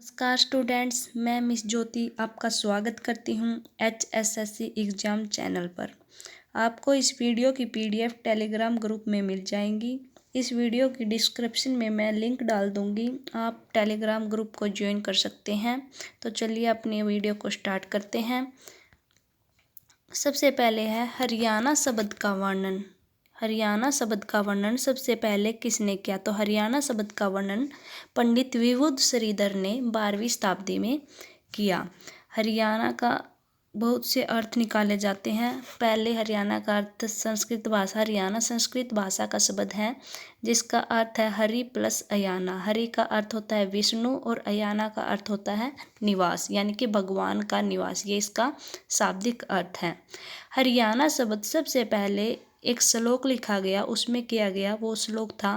नमस्कार स्टूडेंट्स, मैं मिस ज्योति आपका स्वागत करती हूँ HSSC एग्ज़ाम चैनल पर। आपको इस वीडियो की PDF टेलीग्राम ग्रुप में मिल जाएंगी। इस वीडियो की डिस्क्रिप्शन में मैं लिंक डाल दूँगी, आप टेलीग्राम ग्रुप को ज्वाइन कर सकते हैं। तो चलिए अपनी वीडियो को स्टार्ट करते हैं। सबसे पहले है हरियाणा शब्द का वर्णन। हरियाणा शब्द का वर्णन सबसे पहले किसने किया? तो हरियाणा शब्द का वर्णन पंडित विबुध श्रीधर ने 12वीं शताब्दी में किया। हरियाणा का बहुत से अर्थ निकाले जाते हैं। पहले हरियाणा का अर्थ संस्कृत भाषा, हरियाणा संस्कृत भाषा का शब्द है जिसका अर्थ है हरि प्लस अयाना। हरि का अर्थ होता है विष्णु और अयाना का अर्थ होता है निवास, यानी कि भगवान का निवास। ये इसका शाब्दिक अर्थ है। हरियाणा शब्द सबसे पहले एक श्लोक लिखा गया, उसमें किया गया, वो श्लोक था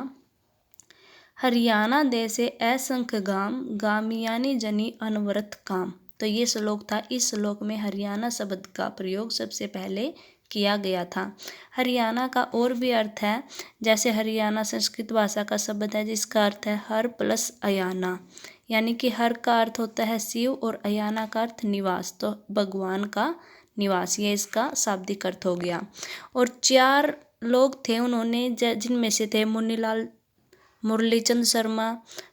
हरियाणा देशे असंख्य गाम गामियानी जनी अनवरत काम। तो ये श्लोक था। इस श्लोक में हरियाणा शब्द का प्रयोग सबसे पहले किया गया था। हरियाणा का और भी अर्थ है, जैसे हरियाणा संस्कृत भाषा का शब्द है जिसका अर्थ है हर प्लस अयाना, यानी कि हर का अर्थ होता है शिव और अयाना का अर्थ निवास, तो भगवान का निवास। ये इसका शाब्दिक अर्थ हो गया। और 4 लोग थे उन्होंने, जिनमें से थे मुन्नीलाल मुरलीचंद शर्मा,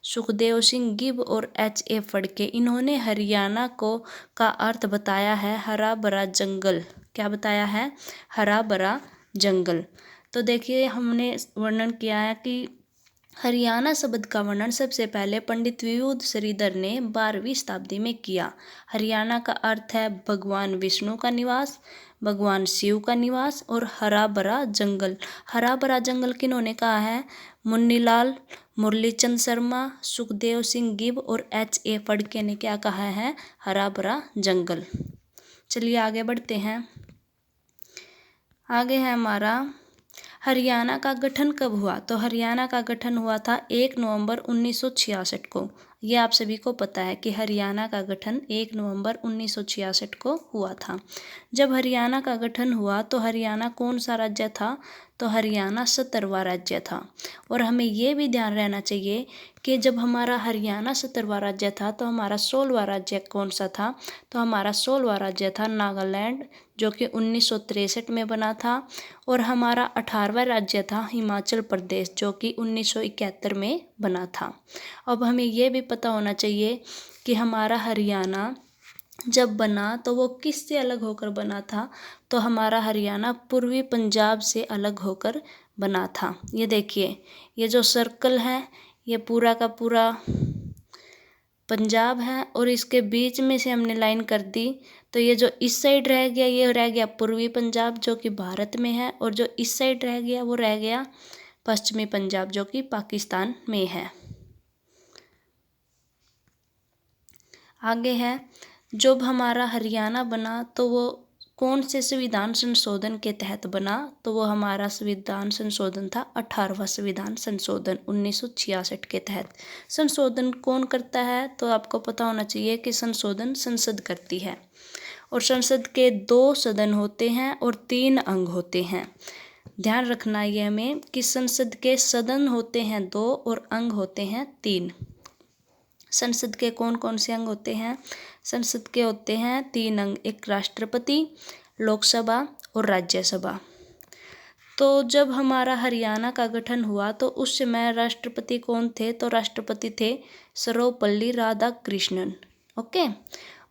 सुखदेव सिंह गिब और HA फड़के। इन्होंने हरियाणा का अर्थ बताया है हरा भरा जंगल। क्या बताया है? हरा भरा जंगल। तो देखिए, हमने वर्णन किया है कि हरियाणा शब्द का वर्णन सबसे पहले पंडित विबुध श्रीधर ने 12वीं शताब्दी में किया। हरियाणा का अर्थ है भगवान विष्णु का निवास, भगवान शिव का निवास और हरा भरा जंगल। हरा भरा जंगल किन्होंने कहा है? मुन्नीलाल मुरलीचंद शर्मा, सुखदेव सिंह गिब और HA फड़के ने क्या कहा है? हरा भरा जंगल। चलिए आगे बढ़ते हैं। आगे है हमारा हरियाणा का गठन कब हुआ? तो हरियाणा का गठन हुआ था 1 नवंबर 1966 को। ये आप सभी को पता है कि हरियाणा का गठन 1 नवंबर 1966 को हुआ था। जब हरियाणा का गठन हुआ तो हरियाणा कौन सा राज्य था? तो हरियाणा 17वां राज्य था। और हमें ये भी ध्यान रहना चाहिए कि जब हमारा हरियाणा 17वां राज्य था तो हमारा 16वां राज्य कौन सा था? तो हमारा 16वां राज्य था नागालैंड, जो कि 1963 में बना था। और हमारा 18वां राज्य था हिमाचल प्रदेश, जो कि 1971 में बना था। अब हमें ये भी पता होना चाहिए कि हमारा हरियाणा जब बना तो वो किससे अलग होकर बना था? तो हमारा हरियाणा पूर्वी पंजाब से अलग होकर बना था। ये देखिए, ये जो सर्कल है ये पूरा का पूरा पंजाब है और इसके बीच में से हमने लाइन कर दी, तो ये जो इस साइड रह गया ये रह गया पूर्वी पंजाब जो कि भारत में है, और जो इस साइड रह गया वो रह गया पश्चिमी पंजाब जो कि पाकिस्तान में है। आगे है, जब हमारा हरियाणा बना तो वो कौन से संविधान संशोधन के तहत बना? तो वो हमारा संविधान संशोधन था 18वां संविधान संशोधन 1966 के तहत। संशोधन कौन करता है? तो आपको पता होना चाहिए कि संशोधन संसद करती है। और संसद के 2 सदन होते हैं और 3 अंग होते हैं। ध्यान रखना ये हमें कि संसद के सदन होते हैं 2 और अंग होते हैं 3। संसद के कौन कौन से अंग होते हैं? संसद के होते हैं 3 अंग, एक राष्ट्रपति, लोकसभा और राज्यसभा। तो जब हमारा हरियाणा का गठन हुआ तो उस समय राष्ट्रपति कौन थे? तो राष्ट्रपति थे सर्वपल्ली राधाकृष्णन। ओके।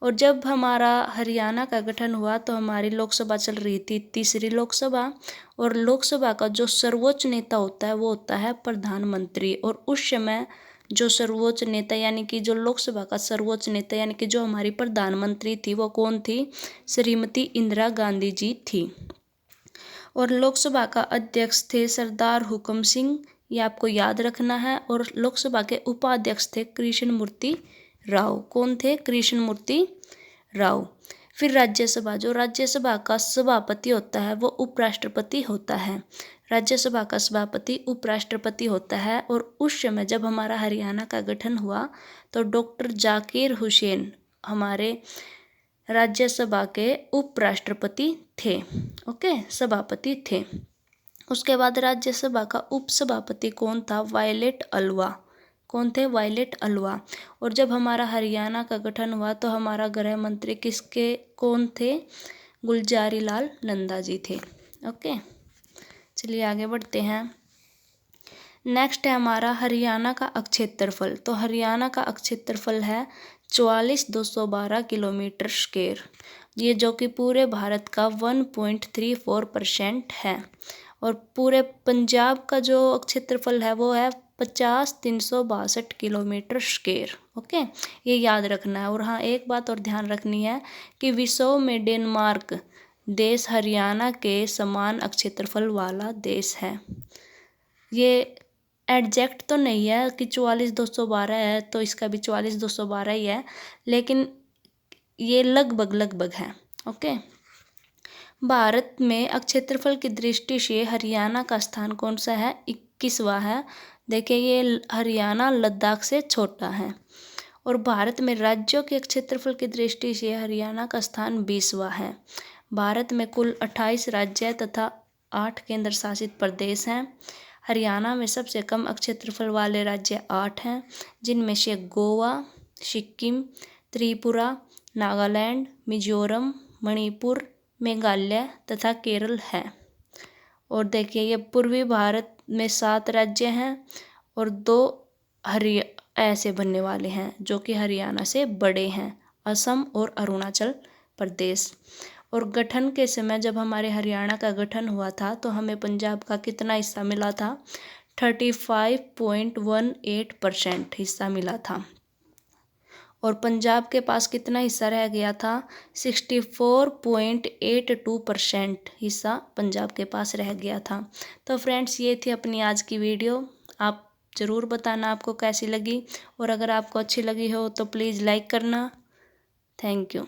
और जब हमारा हरियाणा का गठन हुआ तो हमारी लोकसभा चल रही थी 3री लोकसभा, और लोकसभा का जो सर्वोच्च नेता होता है वो होता है प्रधानमंत्री। और उस समय जो सर्वोच्च नेता यानी कि जो लोकसभा का सर्वोच्च नेता यानी कि जो हमारी प्रधानमंत्री थी वो कौन थी? श्रीमती इंदिरा गांधी जी थी। और लोकसभा का अध्यक्ष थे सरदार हुकम सिंह, ये आपको याद रखना है। और लोकसभा के उपाध्यक्ष थे कृष्णमूर्ति राव। कौन थे? कृष्णमूर्ति राव। फिर राज्यसभा, जो राज्यसभा का सभापति होता है वो उपराष्ट्रपति होता है। राज्यसभा का सभापति उपराष्ट्रपति होता है। और उस समय जब हमारा हरियाणा का गठन हुआ तो डॉक्टर जाकिर हुसैन हमारे राज्यसभा के उपराष्ट्रपति थे। ओके, सभापति थे। उसके बाद राज्यसभा का उपसभापति कौन था? वायलेट अलवा। कौन थे? वायलेट अलवा। और जब हमारा हरियाणा का गठन हुआ तो हमारा गृह मंत्री कौन थे? गुलजारी लाल नंदा जी थे। ओके, चलिए आगे बढ़ते हैं। नेक्स्ट है हमारा हरियाणा का क्षेत्रफल। तो हरियाणा का क्षेत्रफल है 44,212 किलोमीटर स्क्वायर, ये जो कि पूरे भारत का 1.34% है। और पूरे पंजाब का जो क्षेत्रफल है वो है 50,362 किलोमीटर स्क्वायर। ओके, ये याद रखना है। और हाँ, एक बात और ध्यान रखनी है कि विश्व में डेनमार्क देश हरियाणा के समान क्षेत्रफल वाला देश है। ये एग्जैक्ट तो नहीं है कि 44,212 है तो इसका भी 44,212 ही है, लेकिन ये लगभग है। ओके, भारत में क्षेत्रफल की दृष्टि से हरियाणा का स्थान कौन सा है? 21वां है। देखिए, ये हरियाणा लद्दाख से छोटा है। और भारत में राज्यों के क्षेत्रफल की दृष्टि से हरियाणा का स्थान 20वां है। भारत में कुल 28 राज्य तथा 8 केंद्र शासित प्रदेश हैं। हरियाणा में सबसे कम क्षेत्रफल वाले राज्य 8 हैं, जिनमें से गोवा, सिक्किम, त्रिपुरा, नागालैंड, मिजोरम, मणिपुर, मेघालय तथा केरल है। और देखिए, ये पूर्वी भारत में 7 राज्य हैं और 2 ऐसे बनने वाले हैं जो कि हरियाणा से बड़े हैं, असम और अरुणाचल प्रदेश। और गठन के समय जब हमारे हरियाणा का गठन हुआ था तो हमें पंजाब का कितना हिस्सा मिला था? 35.18% हिस्सा मिला था। और पंजाब के पास कितना हिस्सा रह गया था? 64.82% हिस्सा पंजाब के पास रह गया था। तो फ्रेंड्स, ये थी अपनी आज की वीडियो। आप ज़रूर बताना आपको कैसी लगी, और अगर आपको अच्छी लगी हो तो प्लीज़ लाइक करना। Thank you.